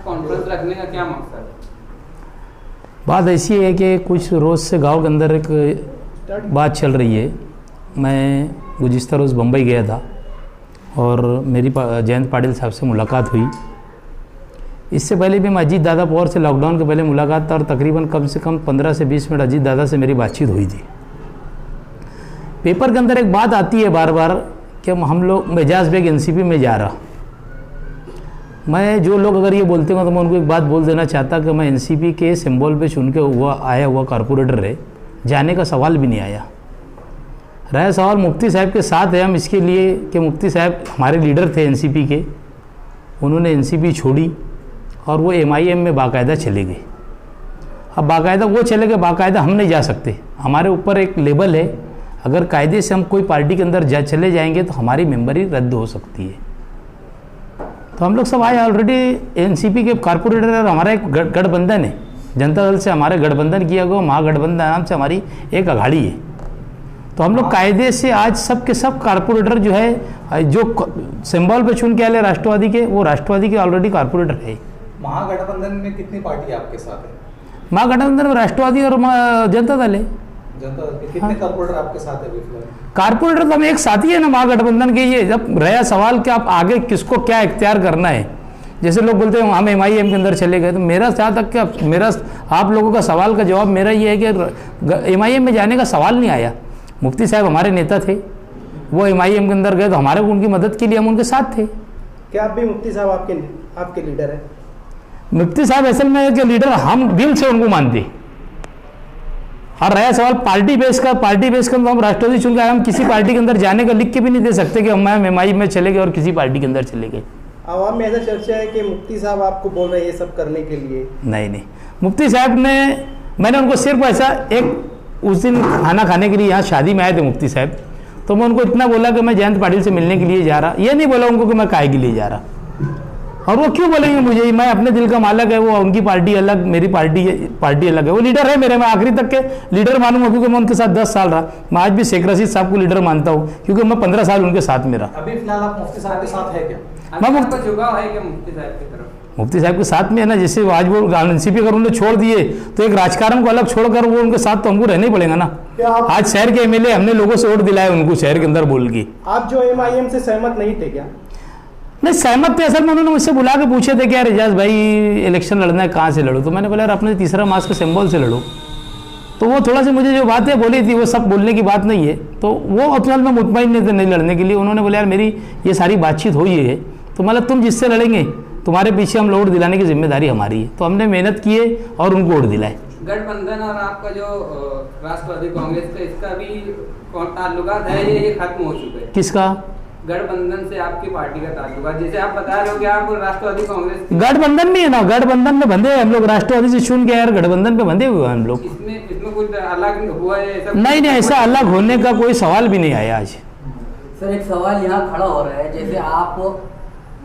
Conference रखने का क्या मकसद है? बात ऐसी है कि कुछ रोज़ से गांव के अंदर एक बात चल रही है। मैं गुज़िश्ता रोज़ बम्बई गया था और मेरी जयंत पाटिल साहब से मुलाकात हुई। इससे पहले भी मैं अजीत दादा पवार से लॉकडाउन के पहले मुलाकात था और तकरीबन कम से कम 15 से 20 मिनट अजीत दादा से मेरी बातचीत हुई थी। पेपर के अंदर एक बात आती है बार बार कि हम लोग एजाज बेग एनसीपी में जा रहा। मैं जो लोग अगर ये बोलते हैं तो मैं उनको एक बात बोल देना चाहता कि मैं एनसीपी के सिंबल पे चुन के आया हुआ कारपोरेटर है, जाने का सवाल भी नहीं आया। रहा सवाल मुफ्ती साहब के साथ है हम इसके लिए कि मुफ्ती साहब हमारे लीडर थे एनसीपी के, उन्होंने एनसीपी छोड़ी और वो एमआईएम में बाकायदा चले गए। अब बाकायदा वो चले गए, बाकायदा हम नहीं जा सकते। हमारे ऊपर एक लेबल है, अगर कायदे से हम कोई पार्टी के अंदर चले जाएंगे तो हमारी मेंबरी रद्द हो सकती है। तो हम लोग सब आए, ऑलरेडी एनसीपी के कारपोरेटर और हमारा एक गठबंधन है, जनता दल से हमारे गठबंधन किया गया, महागठबंधन नाम से हमारी एक अघाड़ी है। तो हम लोग कायदे से आज सब के सब कारपोरेटर जो है, जो सिंबल पे चुन के आए राष्ट्रवादी के, वो राष्ट्रवादी के ऑलरेडी कारपोरेटर है। महागठबंधन में कितनी पार्टी आपके साथ है? महागठबंधन में राष्ट्रवादी और जनता दल है। जनता दल के कितने कारपोरेटर आपके साथ है? कारपोरेटर तो हम एक साथी है ना महागठबंधन के। ये जब रहा सवाल कि आप आगे किसको क्या इख्तियार करना है, जैसे लोग बोलते हैं हम एमआईएम के अंदर चले गए, तो मेरा जहाँ तक कि मेरा आप लोगों का सवाल का जवाब मेरा ये है कि एमआईएम में जाने का सवाल नहीं आया। मुफ्ती साहब हमारे नेता थे, वो एमआईएम के अंदर गए तो हमारे उनकी मदद के लिए हम उनके साथ थे। क्या आप भी मुफ्ती साहब आपके लीडर हैं? मुफ्ती साहब असल में के लीडर हम दिल से उनको मानते। और रहा सवाल पार्टी बेस का, पार्टी बेस का तो हम राष्ट्रवादी चुन के हम किसी पार्टी के अंदर जाने का लिख के भी नहीं दे सकते कि हम एमआई में चले गए और किसी पार्टी के अंदर चले गए। आवाम में ऐसा चर्चा है कि मुफ्ती साहब आपको बोल रहे हैं ये सब करने के लिए। नहीं, मुफ्ती साहब ने, मैंने उनको सिर्फ ऐसा एक उस दिन खाना खाने के लिए यहाँ शादी में आए थे मुफ्ती साहब, तो मैं उनको इतना बोला कि मैं जयंत पाटिल से मिलने के लिए जा रहा। ये नहीं बोला उनको कि मैं काहे के लिए जा रहा। और वो क्यों बोलेंगे मुझे, मैं अपने दिल का मालिक है, वो उनकी पार्टी अलग, मेरी पार्टी अलग है। वो लीडर है मेरे, मैं आखिरी तक के लीडर मानूंगा क्योंकि मैं उनके साथ 10 साल रहा। मैं आज भी शेख रशीद साहब को लीडर मानता हूँ क्योंकि मैं 15 साल उनके साथ में रहा। अभी फिलहाल आप मुफ्ती साहब के साथ है क्या? मैं झुकाव है क्या मुफ्ती साहब की तरफ? मुफ्ती साहब के साथ में है ना। जैसे आज वो एनसीपी अगर उन्होंने छोड़ दिए तो एक राजकारण को अलग छोड़कर वो उनके साथ तो हमको रहना ही पड़ेगा ना। आज शहर के एमएलए हमने लोगों से वोट दिलाया उनको शहर के अंदर बोल के। आप जो एमआईएम से सहमत नहीं थे क्या? नहीं सहमत थे, असल में उन्होंने मुझसे बुला के पूछे थे कि यार एजाज भाई इलेक्शन लड़ना है, कहाँ से लड़ो? तो मैंने बोला यार अपने तीसरा मास के सिंबल से लड़ो। तो वो थोड़ा सा मुझे जो बातें बोली थी वो सब बोलने की बात नहीं है, तो वो अफसल में मुतमईन नहीं थे नहीं लड़ने के लिए। उन्होंने बोला यार मेरी ये सारी बातचीत हुई है, तो मतलब तुम जिससे लड़ेंगे तुम्हारे पीछे हम वोट दिलाने की जिम्मेदारी हमारी है। तो हमने मेहनत किए और उनको वोट दिलाए। गठबंधन और आपका जो राष्ट्रवादी कांग्रेस का, इसका भी ताल्लुकात है, ये खत्म हो चुके हैं? किसका? गठबंधन से आपकी पार्टी का ताल्लुकात, जैसे आप बता रहे हो कि आप राष्ट्रवादी कांग्रेस गठबंधन में है ना, गठबंधन में बंधे हम लोग, राष्ट्रवादी से चुन के यार गठबंधन पे बंधे हुए हम लोग। इसमें कुछ अलग हुआ है ऐसा? नहीं, ऐसा अलग होने का कोई सवाल भी नहीं आया आज। सर एक सवाल यहाँ खड़ा हो रहा है, जैसे आप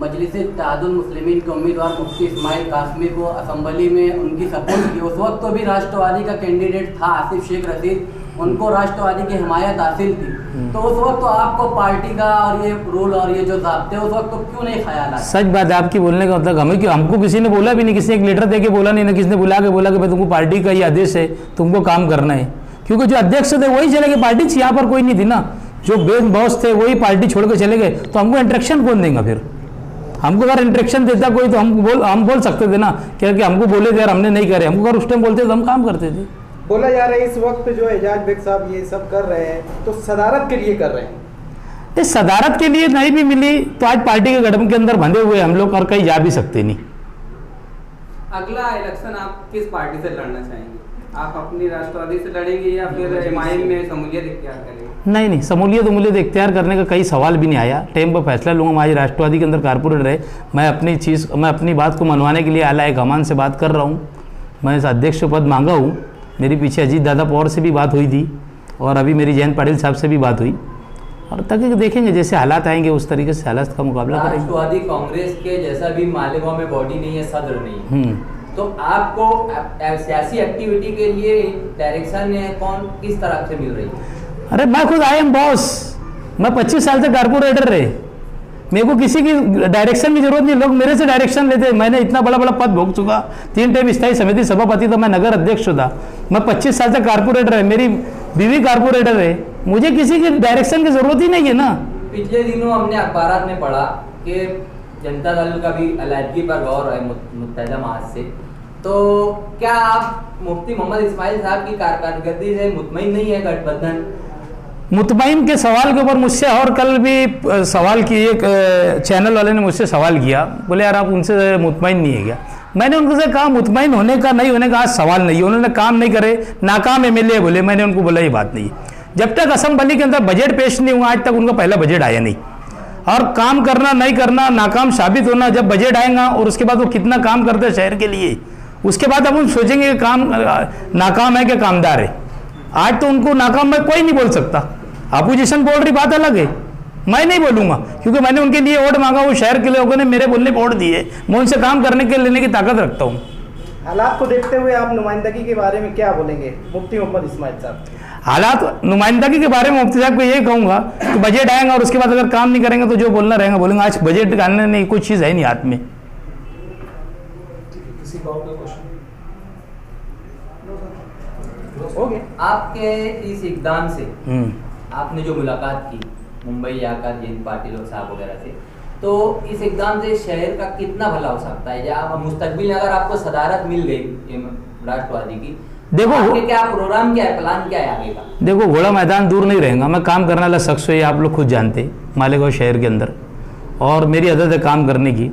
मजलिस-ए-इत्तेहादुल मुस्लिमीन के उम्मीदवार मुफ्ती इस्माइल कासमी को असेंबली में उनकी सपोर्ट की, उस वक्त तो भी राष्ट्रवादी का कैंडिडेट था आसिफ शेख रशीद, उनको राष्ट्रवादी की हिमायत हासिल थी, तो उस वक्त तो आपको पार्टी का और ये रूल और ये जो ज़ाब्ते उस वक्त तो क्यों नहीं ख्याल आया? सच बात है आपकी बोलने का मतलब, हमको किसी ने बोला भी नहीं, किसी ने एक लेटर दे के बोला नहीं ना, किसी ने बुला के बोला कि भाई तुमको पार्टी का ये आदेश है, तुमको काम करना है। क्योंकि जो अध्यक्ष थे वही चले गए, पार्टी यहाँ पर कोई नहीं थी ना। जो बेस बॉस थे वही पार्टी छोड़ के चले गए, तो हमको इंट्रैक्शन कौन देगा फिर? हमको अगर इंट्रैक्शन देता कोई तो हम बोल सकते थे ना कि हमको बोले थे यार हमने नहीं करे। हमको अगर उस टाइम बोलते तो हम काम करते थे। बोला जा रहा है इस वक्त जो एजाज बेग साहब ये सब कर रहे हैं तो सदारत के लिए कर रहे हैं। इस सदारत के लिए नहीं भी मिली तो आज पार्टी के गठबंधन के अंदर बंधे हुए हम लोग और कहीं जा भी सकते नहीं। अगला इलेक्शन आप किस पार्टी से लड़ना चाहेंगे? आप अपनी राष्ट्रवादी से लड़ेंगे या फिर एमआईएम में शमूलियत इख्तियार करेंगे? नहीं, शमूलियत इख्तियार करने का कई सवाल भी नहीं आया। टाइम पर फैसला लूँगा। मैं आज राष्ट्रवादी के अंदर कारपोरेटर है, मैं अपनी बात को मनवाने के लिए आला हमान से बात कर रहा हूँ। मैं इस अध्यक्ष पद मांगा हूँ। मेरी पीछे अजीत दादा पवार से भी बात हुई थी और अभी मेरी जयंत पाटिल साहब से भी बात हुई, और तक देखेंगे जैसे हालात आएंगे उस तरीके से हालात का मुकाबला करेंगे। राष्ट्रवादी कांग्रेस के जैसा भी मालेगांव में बॉडी नहीं है, सदर नहीं है, तो आपको सियासी एक्टिविटी के लिए डायरेक्शन किस तरह से मिल रही है? अरे मैं खुद आई एम बॉस, मैं 25 साल से कारपोरेटर रहे। मेरे को किसी की डायरेक्शन की जरूरत नहीं, लोग मेरे से डायरेक्शन लेते हैं। मैंने इतना बड़ा बड़ा पद भोग चुका, 3 टाइम स्थायी समिति सभापति था, मैं नगर अध्यक्ष था, मैं 25 साल से कारपोरेटर है, मेरी बीवी कारपोरेटर है, मुझे किसी की डायरेक्शन की जरूरत ही नहीं है ना। पिछले दिनों हमने अखबार में पढ़ा कि जनता दल का भी अलहदगी पर गौर है मुत्तहिदा महाज से, तो क्या आप मुफ्ती मोहम्मद इस्माइल साहब की कारकर्दगी से मुतमईन नहीं है गठबंधन? मुतमईन के सवाल के ऊपर मुझसे और कल भी सवाल की, एक चैनल वाले ने मुझसे सवाल किया, बोले यार आप उनसे मुतमईन नहीं है क्या? मैंने उनसे कहा मुतमईन होने का नहीं होने का आज सवाल नहीं है, उन्होंने काम नहीं करे, नाकाम एमएलए बोले, मैंने उनको बोला ये बात नहीं है। जब तक असेंबली के अंदर बजट पेश नहीं हुआ आज तक उनका पहला बजट आया नहीं, और काम करना नहीं करना, नाकाम साबित होना, जब बजट आएगा और उसके बाद वो कितना काम करते हैं शहर के लिए, उसके बाद अब हम सोचेंगे कि काम नाकाम है कि कामदार है। आज तो उनको नाकाम में कोई नहीं बोल सकता, अपोजिशन बोल रही बात अलग है, मैं नहीं बोलूंगा क्योंकि मैंने उनके लिए वोट मांगा, वो शहर के लोगों ने मेरे बोलने पर वोट दिए, मैं उनसे काम करने के लेने की ताकत रखता हूँ। हालात को देखते हुए आप नुमाइंदगी के बारे में क्या बोलेंगे मुफ्ती मोहम्मद इस्माइल साहब? हालात नुमाइंदगी के बारे में मुफ्ती साहब को यही कहूंगा कि बजट आएगा और उसके बाद अगर काम नहीं करेंगे तो जो बोलना रहेगा बोलेंगे। आज बजट निकालने नहीं, कोई चीज़ है नहीं हाथ में। किसी को और कोई क्वेश्चन? ओके। आपके इस इकदाम से आपने जो मुलाकात की मुंबई आकर जिन पार्टी लोग साहब वगैरह से, तो इस इकदाम से शहर का कितना भला हो सकता है? या मुस्तकबिल में अगर आपको सदारत मिल गई राष्ट्रवादी की, देखो आपके क्या प्रोग्राम, क्या है प्लान, क्या है आगे का? देखो घोड़ा मैदान दूर नहीं रहेगा, मैं काम करने वाला शख्स है, आप लोग खुद जानते मालेगांव शहर के अंदर, और मेरी आदत है काम करने की।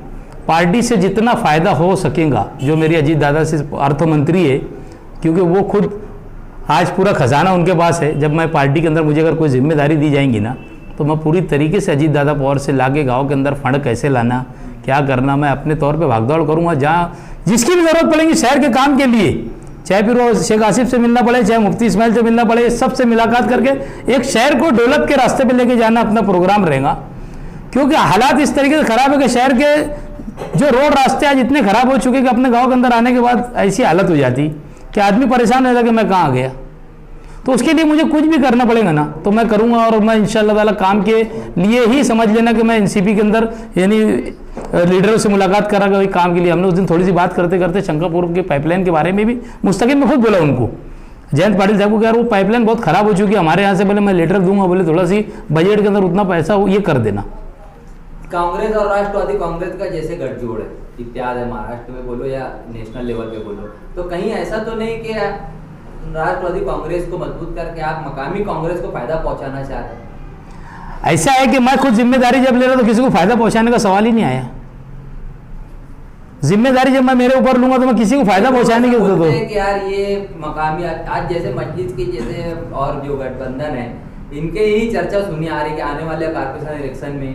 पार्टी से जितना फ़ायदा हो सकेगा, जो मेरी अजीत दादा से अर्थ मंत्री है, क्योंकि वो खुद आज पूरा खजाना उनके पास है, जब मैं पार्टी के अंदर मुझे अगर कोई जिम्मेदारी दी जाएंगी ना तो मैं पूरी तरीके से अजीत दादा पावर से लाके गांव के अंदर फंड कैसे लाना, क्या करना, मैं अपने तौर पे भागदौड़ करूंगा, जहाँ जिसकी भी ज़रूरत पड़ेगी शहर के काम के लिए, चाहे फिर वो शेख आसिफ से मिलना पड़े, चाहे मुफ्ती इस्माइल से मिलना पड़े, सबसे मुलाकात करके एक शहर को डेवलप के रास्ते पे लेके जाना अपना प्रोग्राम रहेगा। क्योंकि हालात इस तरीके से ख़राब है कि शहर के जो रोड रास्ते आज इतने ख़राब हो चुके कि अपने गाँव के अंदर आने के बाद ऐसी हालत हो जाती कि आदमी परेशान रहता कि मैं कहाँ गया। तो उसके लिए मुझे कुछ भी करना पड़ेगा ना, तो मैं करूँगा, और मैं इंशाअल्लाह ताला काम के लिए ही समझ लेना कि मैं एनसीपी के अंदर यानी लीडरों से मुलाकात करा गई काम के लिए। हमने उस दिन थोड़ी सी बात करते करते शंकापुर के पाइपलाइन के बारे में भी मुस्तकिल में खुद बोला उनको, जयंत पाटिल साहब को, कि यार वो पाइपलाइन बहुत ख़राब हो चुकी है हमारे यहाँ से, बोले मैं लेटर दूंगा, बोले थोड़ा सी बजट के अंदर उतना पैसा हो ये कर देना। कांग्रेस और राष्ट्रवादी कांग्रेस का जैसे गठजोड़ है, इत्याद है महाराष्ट्र में बोलो या नेशनल लेवल पे बोलो, तो कहीं ऐसा तो नहीं कि राष्ट्रवादी कांग्रेस को मजबूत करके आप मकामी कांग्रेस को फायदा पहुंचाना चाहते हैं? ऐसा है कि मैं खुद जिम्मेदारी जब ले रहा तो किसी को फायदा पहुंचाने का सवाल ही नहीं आया। जिम्मेदारी जब मैं मेरे ऊपर लूंगा तो मैं किसी को फायदा पहुंचाने की जरूरत है कि यार ये मकामी आज जैसे मस्जिद की जैसे और जो गठबंधन है इनके ही चर्चा सुनी आ रही कि आने वाले कारपोरेशन इलेक्शन में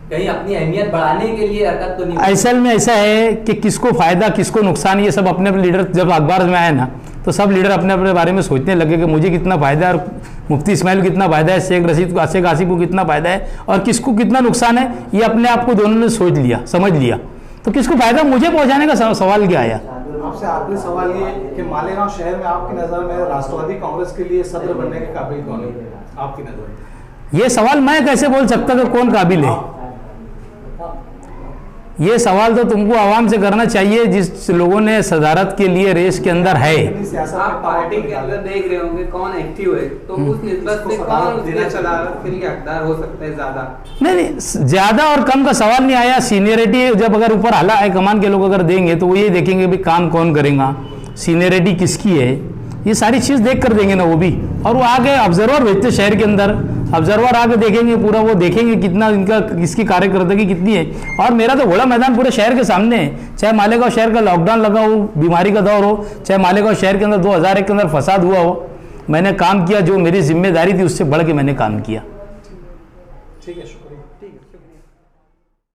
कहीं अपनी अहमियत बढ़ाने के लिए हरकत तो नहीं? असल में ऐसा है कि किसको फायदा किसको नुकसान, ये सब अपने अपने लीडर जब अखबार में आए ना तो सब लीडर अपने अपने बारे में सोचने लगे कि मुझे कितना फायदा है और मुफ्ती इस्माइल को कितना फायदा है, शेख आसिफ को कितना फायदा है और किसको कितना नुकसान है, ये अपने आप को दोनों ने सोच लिया, समझ लिया। तो किसको फायदा मुझे पहुंचाने का सवाल क्या आया? आपसे आखिरी सवाल ये कि मालेगांव शहर में आपकी नज़र में राष्ट्रवादी कांग्रेस के लिए सदर बनने के काबिल कौन है आपकी नज़र में? ये सवाल मैं कैसे बोल सकता कि कौन काबिल है? ये सवाल तो तुमको आवाम से करना चाहिए जिस लोगों ने सदारत के लिए रेस के अंदर है। आप पार्टी के अंदर देख रहे होंगे कौन एक्टिव है, तो उस निस्बत से कौन उसके सदारत के लिए हकदार हो सकता है ज्यादा? नहीं, ज्यादा और कम का सवाल नहीं आया। सीनियरिटी जब अगर ऊपर आला हाईकमान के लोग अगर देंगे तो वो ये देखेंगे भी काम कौन करेगा, सीनियरिटी किसकी है, ये सारी चीज़ देख कर देंगे ना वो भी। और वो आगे ऑब्जर्वर भेजते शहर के अंदर, ऑब्जर्वर आके देखेंगे पूरा, वो देखेंगे कितना इनका किसकी कार्यकर्दगी कितनी है। और मेरा तो घोड़ा मैदान पूरे शहर के सामने है, चाहे मालेगांव शहर का लॉकडाउन लगा हो, बीमारी का दौर हो, चाहे मालेगांव शहर के अंदर 2001 के अंदर फसाद हुआ हो, मैंने काम किया, जो मेरी जिम्मेदारी थी उससे बढ़ के मैंने काम किया। ठीक है।